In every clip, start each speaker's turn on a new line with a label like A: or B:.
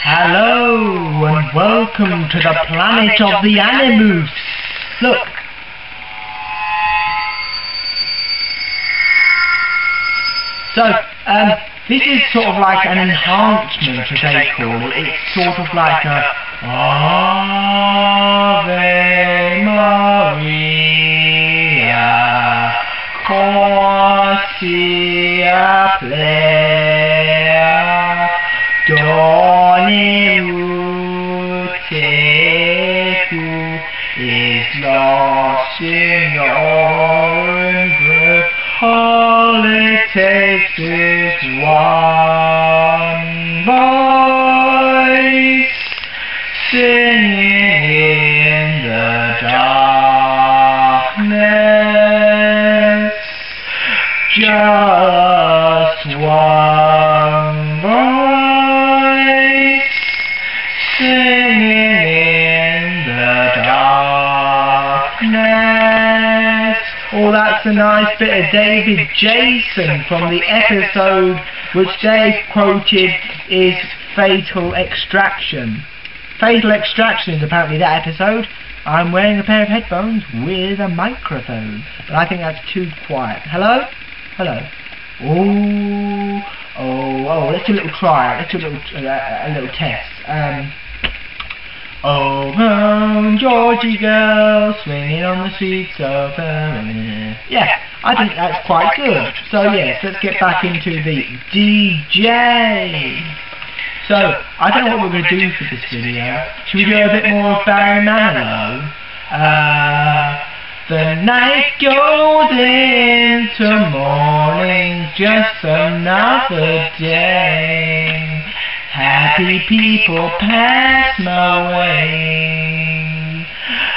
A: Hello and welcome to the planet of the Animus. Look. So, this is sort of like an enhancement, as they call it. It's sort of like a Ave Maria, Corsia Plea, Doni Tecu is lost in your embrace. All it takes is one voice singing in the darkness. Just one voice singing in the darkness. Oh, that's a nice bit of David Jason from the episode which they quoted is Fatal Extraction. Fatal Extraction is apparently that episode. I'm wearing a pair of headphones with a microphone, but I think that's too quiet. Hello? Hello. Oh, let's do a little try. Let's do a little test. Oh, Georgie girl, swinging on the streets of her. Yeah, I think that's quite good. So yes, let's get back into the DJ. So, I don't know what we're going to do for this video. Should we do a bit more of Barry Manilow? The night goes into morning, just another day. Happy people pass my way.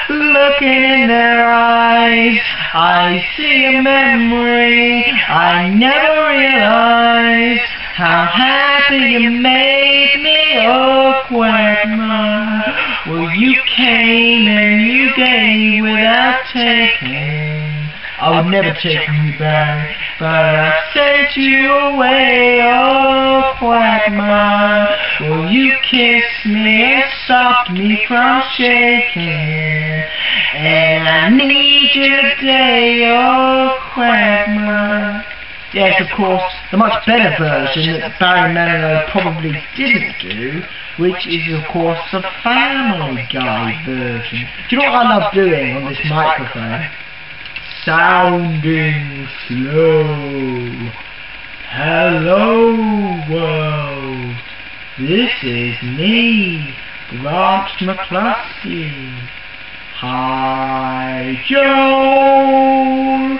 A: Looking in their eyes, I see a memory. I never realized how happy you made me, oh Quagmire. Well, you came and you gave without taking. I would never take you back, but I sent you away, oh Quagmire. Well, you kissed me and stopped me from shaking, and I need you today, oh Quagmire. Yes, of course, the much better version that Barry Manilow probably didn't do, which is of course the Family Guy version. Do you know what I love doing on this microphone? Sounding slow. Hello world, this is me, Grant McCluskey. Hi Joe.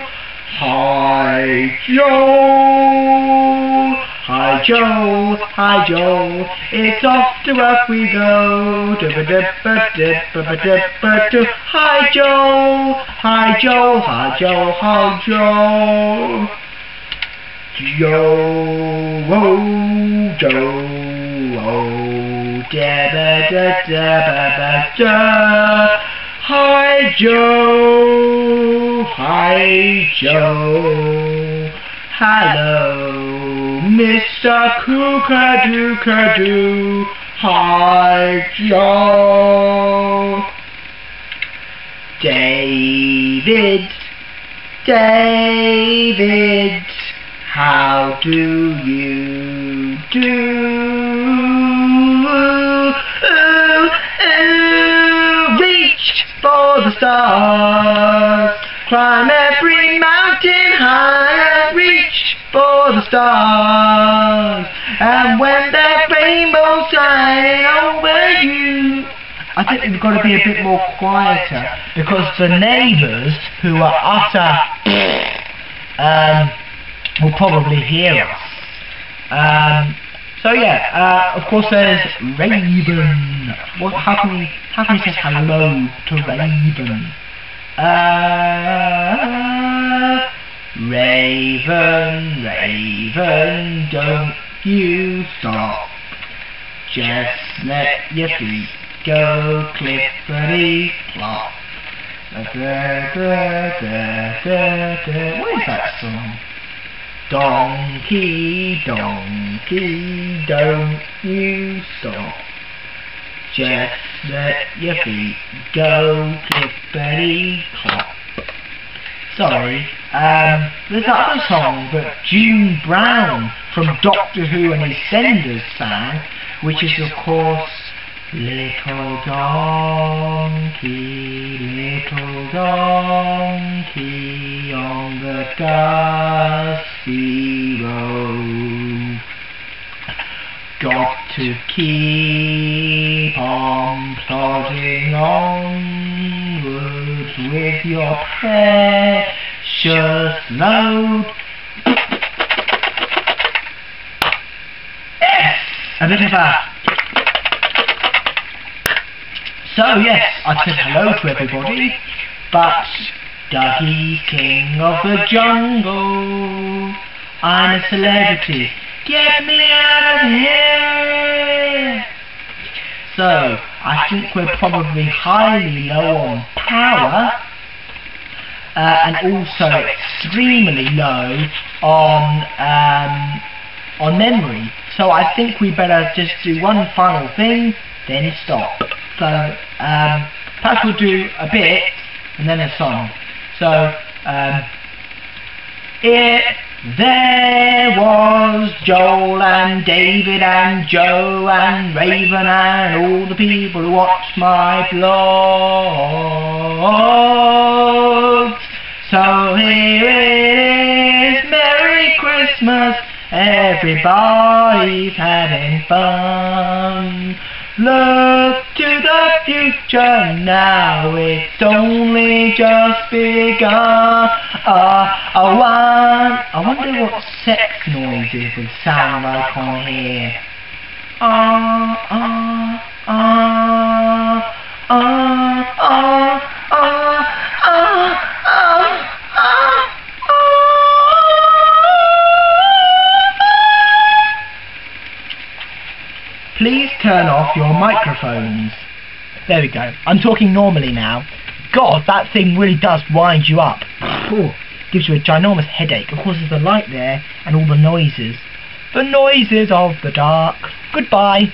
A: Hi Joe, hi Joe, hi Joe, it's off to work we go. Hi Joe, hi Joe, hi Joe, hi Joe. Joe, oh, Joe, oh, da. Hi Joe, hi Joe, hello Mr. Kookadoo, hi Joe. David, how do you do? Reach for the stars, climb every mountain high, reach for the stars, and when that rainbow's shining over you. I think we've got to be a bit more quieter, because the neighbours, who are utter, will probably hear us. So yeah, of course there's Raven. How can we say hello to Raven? Raven, don't you stop. Just let your feet go clippity plop. What is that song? Donkey, donkey, don't you stop. just let your feet go clippity-clop. Sorry, there's another song that June Brown from Doctor Who and EastEnders sang, which is of course Little donkey on the dusty road, got to keep on plodding onwards with your precious load. Yes! A bit of a... So yes, I said hello to everybody, but Dougie's king of the jungle, I'm a celebrity, get me out of here! So, I think we're probably highly low on power, and also extremely low on memory. So I think we better just do one final thing, then stop. So, perhaps we'll do a bit, and then a song. So, there was Joel and David and Joe and Raven and all the people who watch my blog. So here it is, Merry Christmas, everybody's having fun. Look to the future now, it's only just begun. I wonder what sex noises would sound like on here. Please turn off your microphones. There we go. I'm talking normally now. God, that thing really does wind you up. Ooh, gives you a ginormous headache. Of course, there's the light there and all the noises. The noises of the dark. Goodbye.